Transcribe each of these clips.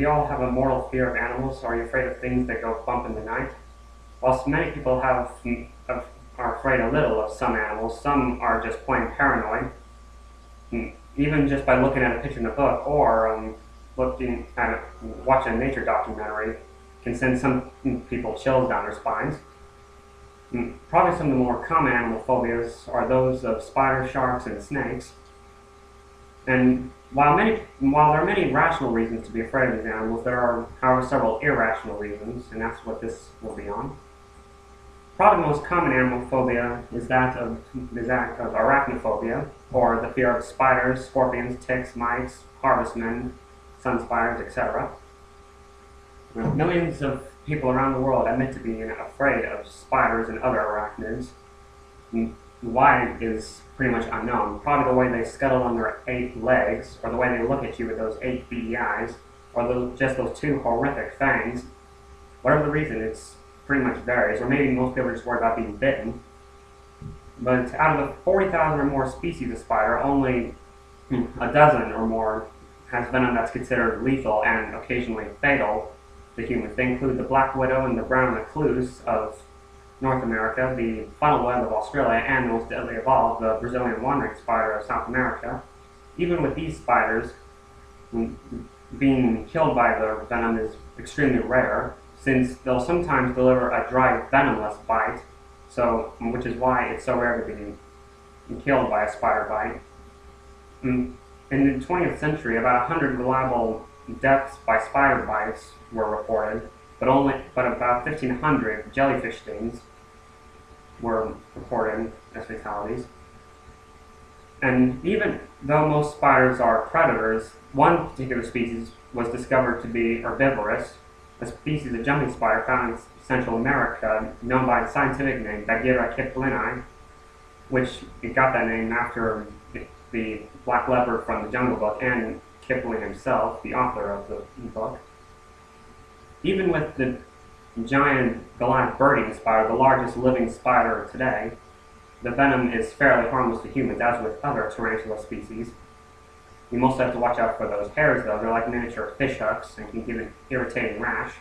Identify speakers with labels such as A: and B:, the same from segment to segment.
A: do you all have a mortal fear of animals? Are you afraid of things that go bump in the night? Whilst many people are afraid a little of some animals, some are just plain paranoid. Even just by looking at a picture in a book or watching a nature documentary can send some people chills down their spines. Probably some of the more common animal phobias are those of spiders, sharks, and snakes. And while there are many rational reasons to be afraid of these animals, there are, however, several irrational reasons, and that's what this will be on. Probably the most common animal phobia is that of arachnophobia, or the fear of spiders, scorpions, ticks, mites, harvestmen, sun spiders, etc. Millions of people around the world admit to being afraid of spiders and other arachnids. Why is pretty much unknown. Probably the way they scuttle on their 8 legs, or the way they look at you with those 8 beady eyes, or just those 2 horrific fangs. Whatever the reason, it's pretty much varies, or maybe most people are just worried about being bitten. But out of the 40,000 or more species of spider, only a dozen or more has venom that's considered lethal and occasionally fatal to humans. They include the black widow and the brown recluse of North America, the funnel web of Australia, and the most deadly of all, the Brazilian wandering spider of South America. Even with these spiders, being killed by the venom is extremely rare, since they'll sometimes deliver a dry, venomless bite, which is why it's so rare to be killed by a spider bite. In the 20th century, about 100 reliable deaths by spider bites were reported, but about 1,500 jellyfish stings were reported as fatalities. And even though most spiders are predators, one particular species was discovered to be herbivorous, a species of jumping spider found in Central America, known by the scientific name Bagheera kiplini, which it got that name after the black leopard from the Jungle Book and Kipling himself, the author of the book. Even with the giant Goliath birding spider, the largest living spider today, the venom is fairly harmless to humans, as with other tarantula species. You mostly have to watch out for those hairs, though. They're like miniature fish hooks and can give an irritating rash.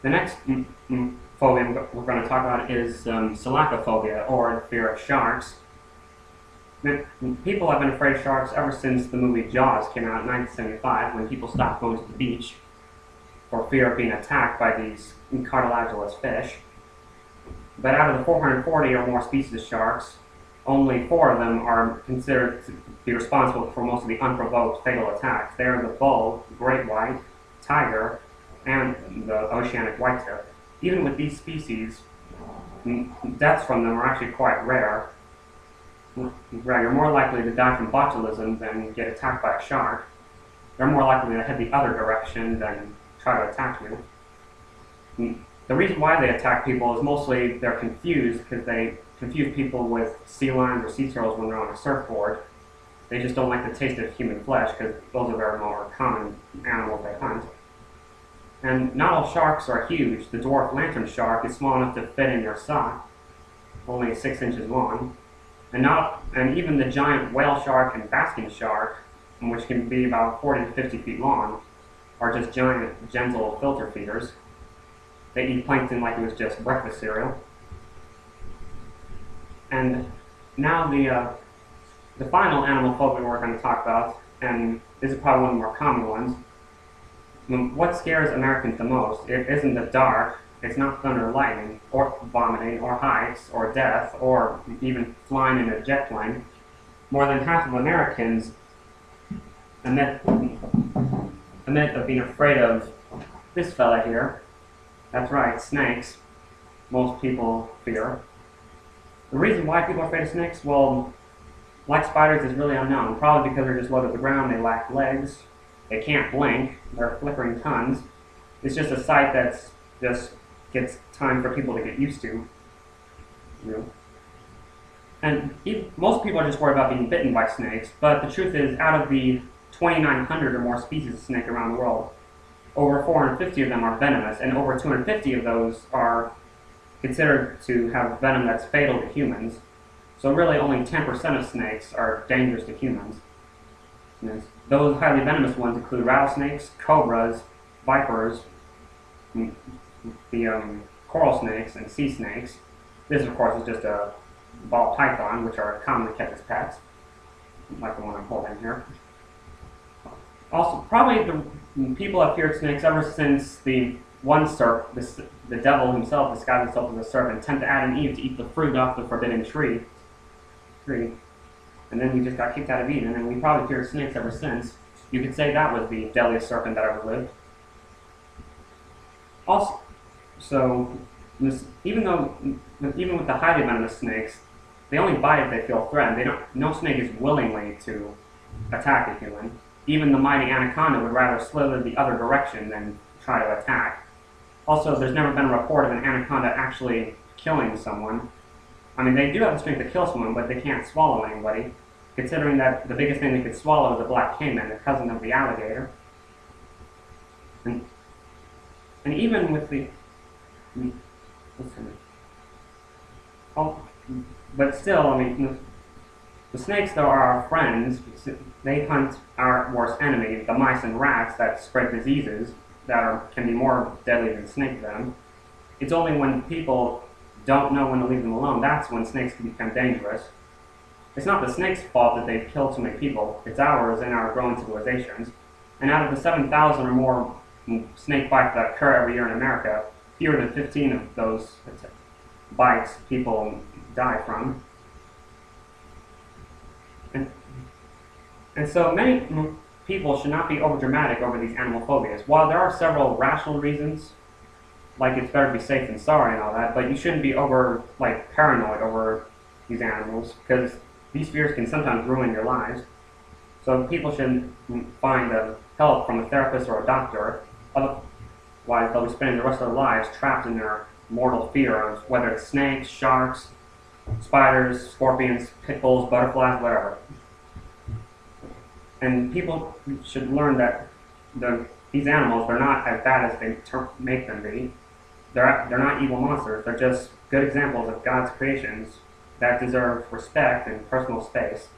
A: The next phobia we're going to talk about is selacophobia, or the fear of sharks. People have been afraid of sharks ever since the movie Jaws came out in 1975, when people stopped going to the beach for fear of being attacked by these cartilaginous fish. But out of the 440 or more species of sharks, only 4 of them are considered to be responsible for most of the unprovoked fatal attacks. They are the bull, great white, tiger, and the oceanic whitetip. Even with these species, deaths from them are actually quite rare. You're more likely to die from botulism than get attacked by a shark. They're more likely to head the other direction than try to attack you. The reason why they attack people is mostly they're confused, because they confuse people with sea lions or sea turtles when they're on a surfboard. They just don't like the taste of human flesh, because those are very more common animals they hunt. And not all sharks are huge. The dwarf lantern shark is small enough to fit in your sock, only 6 inches long. And even the giant whale shark and basking shark, which can be about 40 to 50 feet long, are just giant, gentle filter feeders. They eat plankton like it was just breakfast cereal. And now the final animal phobia we're going to talk about, and this is probably one of the more common ones. What scares Americans the most? It isn't the dark, it's not thunder or lightning, or vomiting, or heights, or death, or even flying in a jet plane. More than half of Americans admit of being afraid of this fella here. That's right, snakes. Most people fear. The reason why people are afraid of snakes, well, like spiders, is really unknown. Probably because they're just low to the ground, they lack legs, they can't blink, they're flickering tongues. It's just a sight that's just gets time for people to get used to. And most people are just worried about being bitten by snakes, but the truth is, out of the 2,900 or more species of snake around the world, over 450 of them are venomous, and over 250 of those are considered to have venom that's fatal to humans. So really only 10% of snakes are dangerous to humans. Those highly venomous ones include rattlesnakes, cobras, vipers, the coral snakes, and sea snakes. This, of course, is just a ball python, which are commonly kept as pets, like the one I'm holding here. Also, probably the people have feared snakes ever since the devil himself disguised himself as a serpent, tempted Adam and Eve to eat the fruit off the forbidden tree. And then we just got kicked out of Eden, and we probably feared snakes ever since. You could say that was the deadliest serpent that ever lived. Also, so even with the highly venomous snakes, they only bite if they feel threatened. No snake is willingly to attack a human. Even the mighty anaconda would rather slither the other direction than try to attack. Also, there's never been a report of an anaconda actually killing someone. I mean, they do have the strength to kill someone, but they can't swallow anybody, considering that the biggest thing they could swallow is a black caiman, the cousin of the alligator. And even with the... but still, I mean, the snakes, though, are our friends. They hunt our worst enemy, the mice and rats that spread diseases that can be more deadly than snake venom. It's only when people don't know when to leave them alone, that's when snakes can become dangerous. It's not the snake's fault that they've killed so many people. It's ours and our growing civilizations. And out of the 7,000 or more snake bites that occur every year in America, fewer than 15 of those bites people die from. And so many people should not be overdramatic over these animal phobias. While there are several rational reasons, like it's better to be safe than sorry and all that, but you shouldn't be paranoid over these animals, because these fears can sometimes ruin your lives. So people should find help from a therapist or a doctor. Otherwise, they'll be spending the rest of their lives trapped in their mortal fear of whether it's snakes, sharks, spiders, scorpions, pit bulls, butterflies, whatever. And people should learn that these animals, they're not as bad as they make them be. They're not evil monsters. They're just good examples of God's creations that deserve respect and personal space.